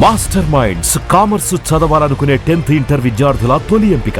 Master minds commerce చదవాలనుకునే 10th inter విద్యార్థుల తొలి ఎంపిక.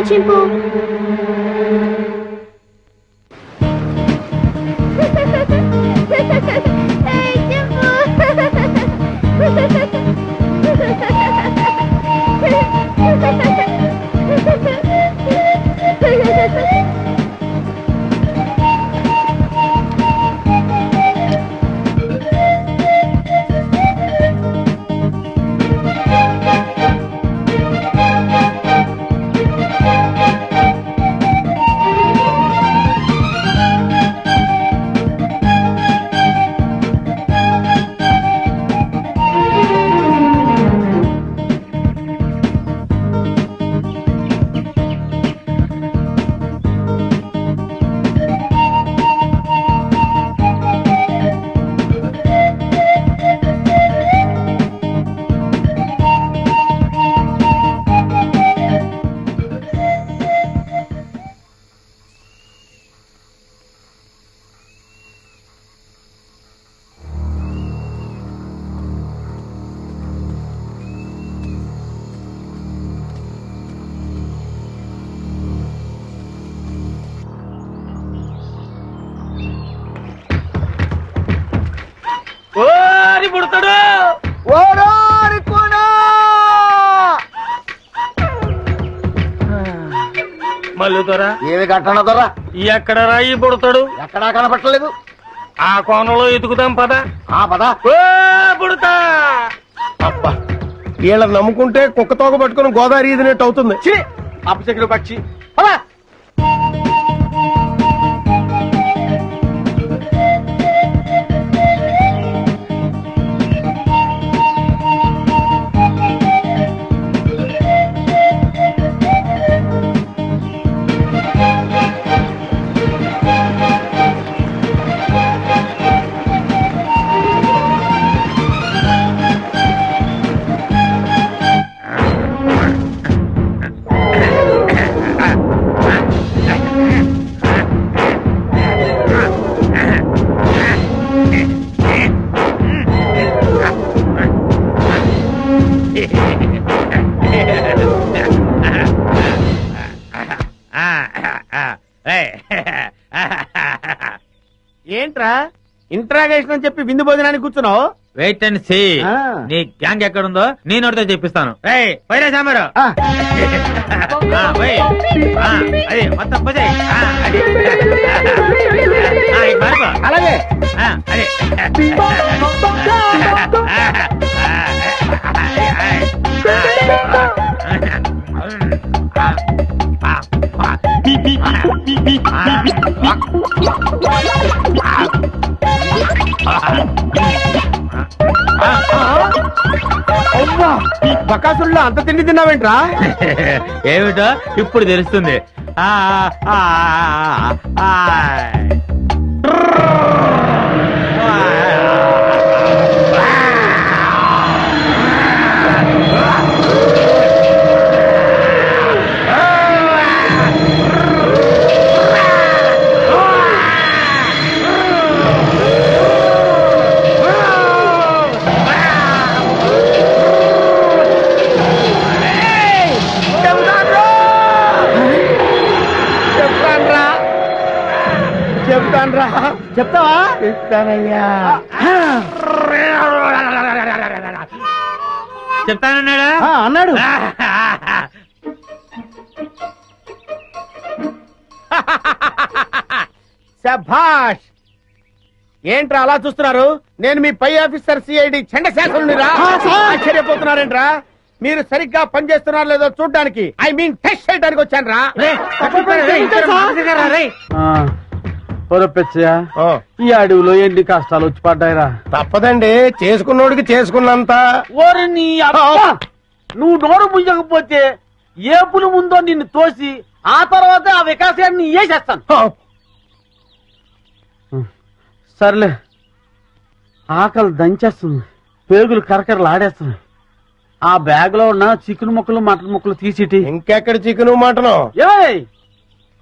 చింపు పుడతాడు మల్లు దొర ఏమి కట్టణ దొర ఎక్కడ రాయి పుడతాడు ఎక్కడా కనపట్టలేదు. ఆ కోణంలో ఎతుకుదాం పద. ఆ పద. పుడతా అబ్బా వీళ్ళని నమ్ముకుంటే కుక్క తోక పట్టుకుని గోదావరి ఈదినట్టు అవుతుంది. అప్పచెక్కుడు పక్షి పద. ఏంట్రా ఇంట్రాగేషన్ అని చెప్పి విందు భోజనానికి కూర్చున్నావు? వెయిట్ అండ్ సీ ఆ. నీ గ్యాంగ్ ఎక్కడుందో నేను ఒకటితో చెప్పిస్తాను. ఏయ్, పోయిరా సాంబారు. ఆ. పోయి. అది మొత్తం పోసేయ్. అది. ఇక మారిపో. అలాగే అది. అవ్వా బకాసుల్లో అంత తిండి తిన్నావేంట్రా? ఏమిటో ఇప్పుడు తెలుస్తుంది. ఆ, ఆ, ఆ, ఆ. చెప్తాన్రా. చెప్తావా? చెప్తానయ్యా. చెప్తానన్నాడా? అన్నాడు. శభాష్. ఏంట్రా అలా చూస్తున్నారు? నేను మీ పై ఆఫీసర్ సిఐడి చండశాసనుడిరా. ఆశ్చర్యపోతున్నారేంట్రా? మీరు సరిగ్గా పనిచేస్తున్నారో లేదో చూడ్డానికి, ఐ మీన్ టెస్ట్ చేయడానికి వచ్చాను రా. ఈ అడవిలో ఎన్ని కష్టాలు వచ్చి పడ్డాయిరా. తప్పదండి, చేసుకున్నోడికి చేసుకున్నంత. ఓరి నీ అబ్బా! నువ్వు నోరు ముయ్యకపోతే ఏపులు ముందో నిన్ను తోసి ఆ తర్వాత ఆ వికాసాన్ని వేసేస్తాను. సర్లే, ఆకలి దంచేస్తుంది, పేగులు కరకరలు ఆడేస్తున్నాయి. ఆ బ్యాగ్ లో ఉన్న చికెన్ ముక్కలు మటన్ ముక్కలు తీసిటి. ఇంకెక్కడ చికెను మటను ఏయ్,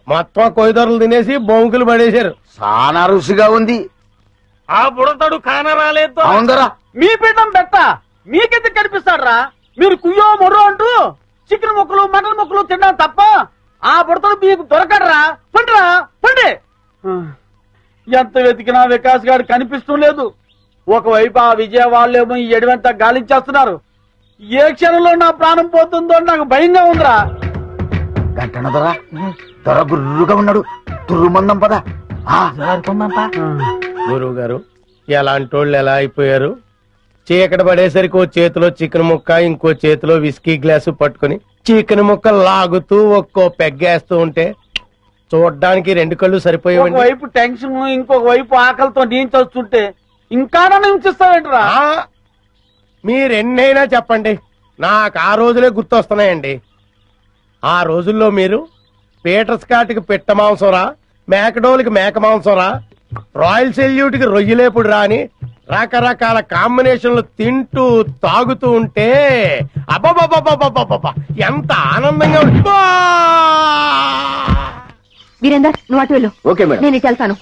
మొత్తం కొయ్యదొరలు తినేసి బొంకులు పడేశారు. చాలా రుచిగా ఉంది. ఆ బుడతడు కాన రాలేదు. అవుందరా? మీ పీఠం పెట్ట మీకెందుకు కనిపిస్తాడ్రా? మీరు కుయ్యో మొర్రో అంటూ చికెన్ ముక్కలు మటన్ ముక్కలు తిన్నాం తప్ప ఆ బుడతలు మీకు దొరకడరా. పండిరా పండి. ఎంత వెతికినా వికాస్ గారు కనిపిస్తూ లేదు. ఒకవైపు ఆ విజయ వాళ్ళేమో ఈ ఎడవంతా గాలించేస్తున్నారు. ఏ క్షణంలో నా ప్రాణం పోతుందో నాకు భయంగా ఉందిరా. గంటన దొర దొర గుర్రుగా ఉన్నాడు. తుర్రుమందం పద. గురువు గారు, ఎలాంటి వాళ్ళు ఎలా అయిపోయారు? చీకటి పడేసరికి ఓ చేతిలో చికెన్ ముక్క, ఇంకో చేతిలో విస్కీ గ్లాసు పట్టుకుని చికెన్ ముక్క లాగుతూ ఒక్కో పెగ్గేస్తూ ఉంటే చూడ్డానికి రెండు కళ్ళు సరిపోయేవండి. ఒకవైపు టెన్షన్, ఇంకొక వైపు ఆకలితో నేను చూస్తుంటే ఇంకా నన్ను హింసిస్తావేంట్రా? మీరెన్నైనా చెప్పండి, నాకు ఆ రోజులే గుర్తొస్తున్నాయండి. ఆ రోజుల్లో మీరు పీటర్ స్కాట్కి పిట్ట మాంసంరా, మేకడోల్కి మేక మాంసంరా, రాయల్ సెల్యూట్కి రొయ్యలేపుడు రా అని రకరకాల కాంబినేషన్లు తింటూ తాగుతూ ఉంటే అబ్బబ్బబ్బబ్బబ్బబ్బబ్బ ఎంత ఆనందంగా వీరేందర్, నువ్వు అటు వెళ్ళు. Okay madam. నేను ఇటు వెళ్తాను.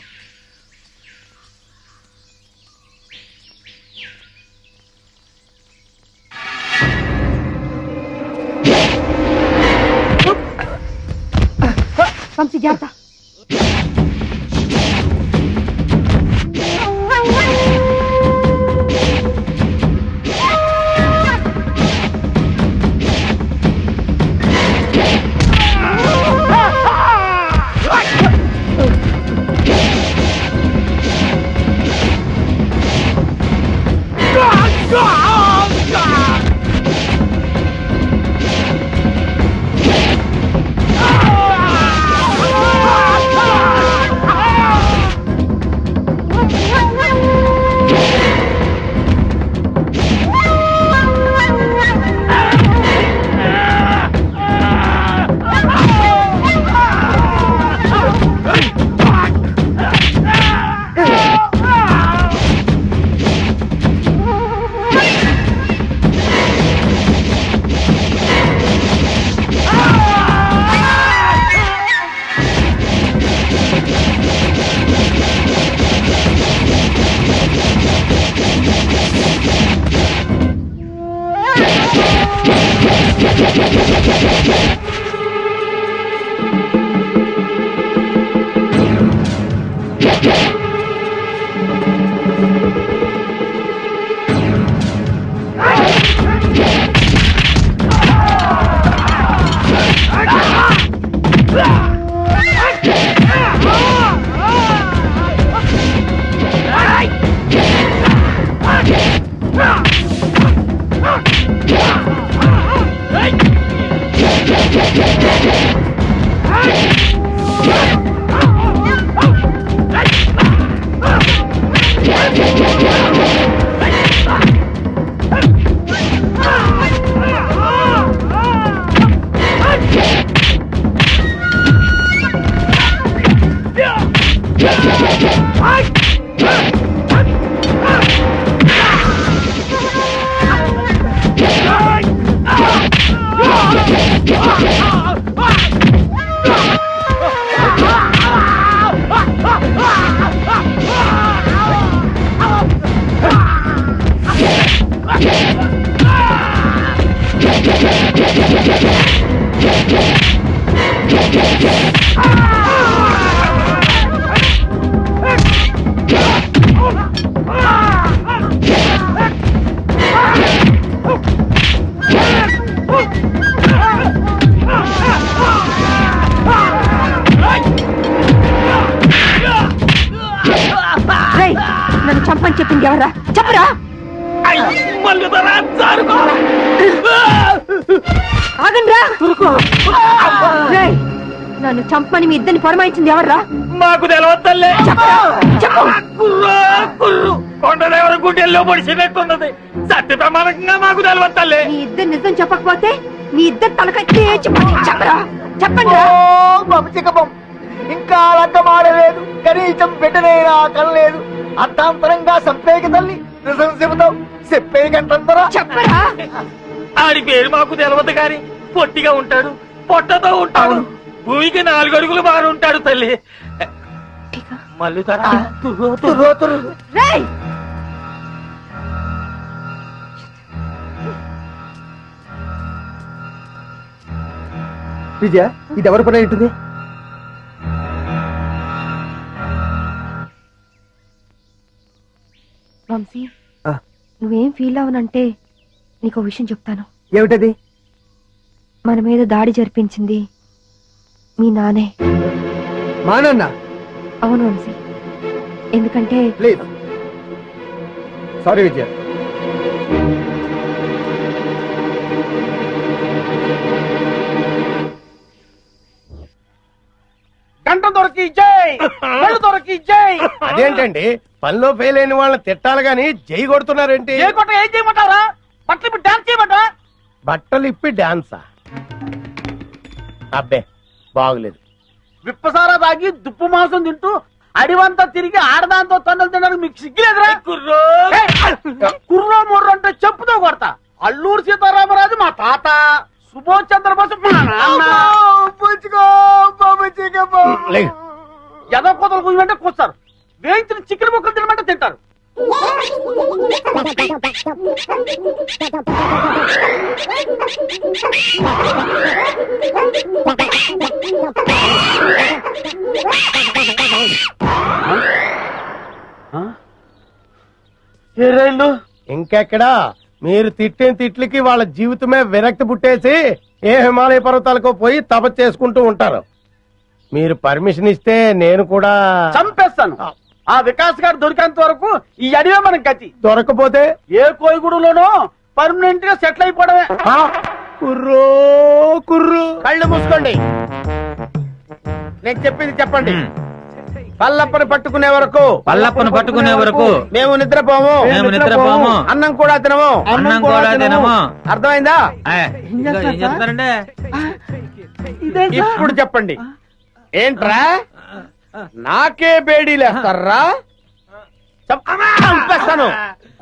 వంశీ జాగ్రత్త. రేయ్, నన్ను చంపని చెప్పింది ఎవరా? చెప్పరా? ఆగండ్రా. రేయ్, నన్ను చంపని మీ ఇద్దరిని పొరమాయించింది ఎవర్రా? మాకు తెలవద్దల్లే. చెప్పరా? చెప్పు. కుర్రు కొండదేవర గుండెల్లో పొడిచినట్టున్నది. సత్య ప్రమాణంగా మాకు తెలవద్దల్లే. మీ ఇద్దరు నిజం చెప్పకపోతే మీ ఇద్దరు తలకాయ తేచిపోయి చెప్పరా? చెప్పండి. పంచకపం ఇంకా అర్థమాడలేదు, కనీసం బిడ్డనైనా కనలేదు. అర్థాంతరంగా సంపేకి తల్లి నిజం చెబుతావు, చెప్పేకంటారా? చెప్పరా? ఆడి పేరు మాకు తెలవదు గాని పొట్టిగా ఉంటాడు, పొట్టతో ఉంటాడు, భూమికి 4 అడుగులు మారు ఉంటాడు తల్లి. మల్లుతారా? రేయ్, విజయ, ఇది ఎవరి పని ఉంటుంది? వంశీ, నువ్వేం ఫీల్ అవనంటే నీకు విషయం చెప్తాను. ఏమిటది? మన మీద దాడి జరిపించింది మీ నానే. మా నాన్న? అవును వంశీ, ఎందుకంటే ప్లీజ్. సారీ విజయ. గంట దొరికి జై, కళ్ళు దొరికి జై. అదేంటండి, పనిలో ఫెయిల్ అయిన వాళ్ళని తిట్టాలి గాని జై కొడుతున్నారేంటి? ఏ కొట్ట ఏం చేయమంటారా? బట్టలు ఇప్పి డాన్స్ చేయమంటా? బట్టలు ఇప్పి డాన్సా? అబ్బే బాగులేదు. విప్పసారా తాగి దుప్పు మాంసం తింటూ అడివంతా తిరిగి ఆడదాంతో తన్నులు తినడానికి మీకు సిగ్గులేదురా? కుర్రో కుర్రో ముర్రో అంటే చెప్పుతో కొడతా. అల్లూరు సీతారామరాజు మా తాత, సుభాష్ చంద్రబోస్ మా నాన్న. లేకు. ఎదో కోతలు కూయమంటే కూస్తారు, వేయించిన చికెన్ ముక్కలు తినమంటే తింటారు. ఏ రైళ్ళు ఇంకెక్కడా? మీరు తిట్టిన తిట్లకి వాళ్ళ జీవితమే విరక్తి పుట్టేసి ఏ హిమాలయ పర్వతాలకు పోయి తపస్సు చేసుకుంటూ ఉంటారు. మీరు పర్మిషన్ ఇస్తే నేను కూడా చంపేస్తాను. ఆ వికాస్ గారు దొరికేంత వరకు ఈ అడివే మనం గతి. దొరకపోతే ఏ కోయిగూడులోనో పర్మనెంట్ గా సెటిల్ అయిపోవడమే. ఆ, కుర్రో కుర్రు. కళ్ళు మూసుకోండి, నేను చెప్పింది చెప్పండి. పల్లప్పని పట్టుకునే వరకు, పల్లప్పను పట్టుకునే వరకు మేము నిద్రపోము, మేము నిద్రపోము, అన్నం కూడా తినము, అన్నం కూడా తినము. అర్థమైందా? ఏం చేస్తారంటే ఇప్పుడు చెప్పండి. ఏంట్రా నాకే బేడీలేస్తారా? చంపేస్తాను,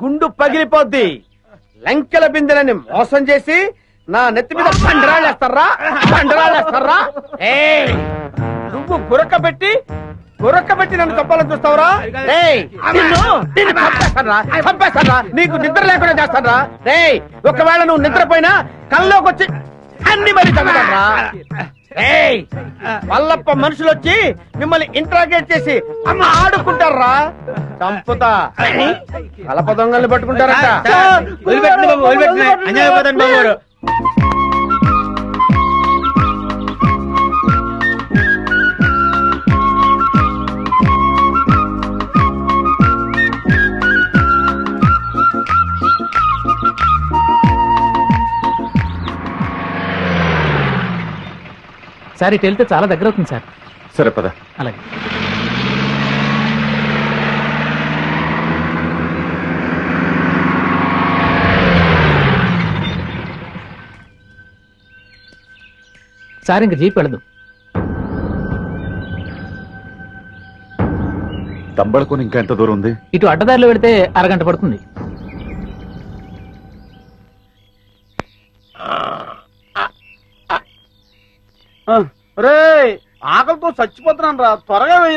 గుండు పగిలిపోద్ది. లంకెల బిందెలని మోసం చేసి నా నెత్తి మీద బండరాళ్ళేస్తారా? బండరాళ్ళేస్తారా? నువ్వు గురకబెట్టి నన్ను చంపాలని చూస్తావురా? చంపేస్తారా? నీకు నిద్ర లేకుండా చేస్తారా? రేయ్, ఒకవేళ నువ్వు నిద్రపోయినా కల్లోకి వచ్చి అన్ని మరి చంపుతారా? రేయ్, వల్లప్ప మనుషులు వచ్చి మిమ్మల్ని ఇంట్రాగేట్ చేసి ఆడుకుంటారా? చంపుతా. కలప దొంగల్ని పట్టుకుంటారట. వదిలిపెట్టండి బాబు, వదిలిపెట్టండి. అన్యాయం అయిపోతుంది బాబు గారు. సార్ ఇటు వెళ్తే చాలా దగ్గర అవుతుంది సార్. సరే పద. అలాగే. సార్ ఇంక జీప్ వెళ్ళదు. దంబళకొని ఇంకా ఎంత దూరం ఉంది? ఇటు అడ్డదారిలో వెళితే అరగంట పడుతుంది. రే ఆకలితో చచ్చిపోతున్నాను రా, త్వరగా వెయ్యి.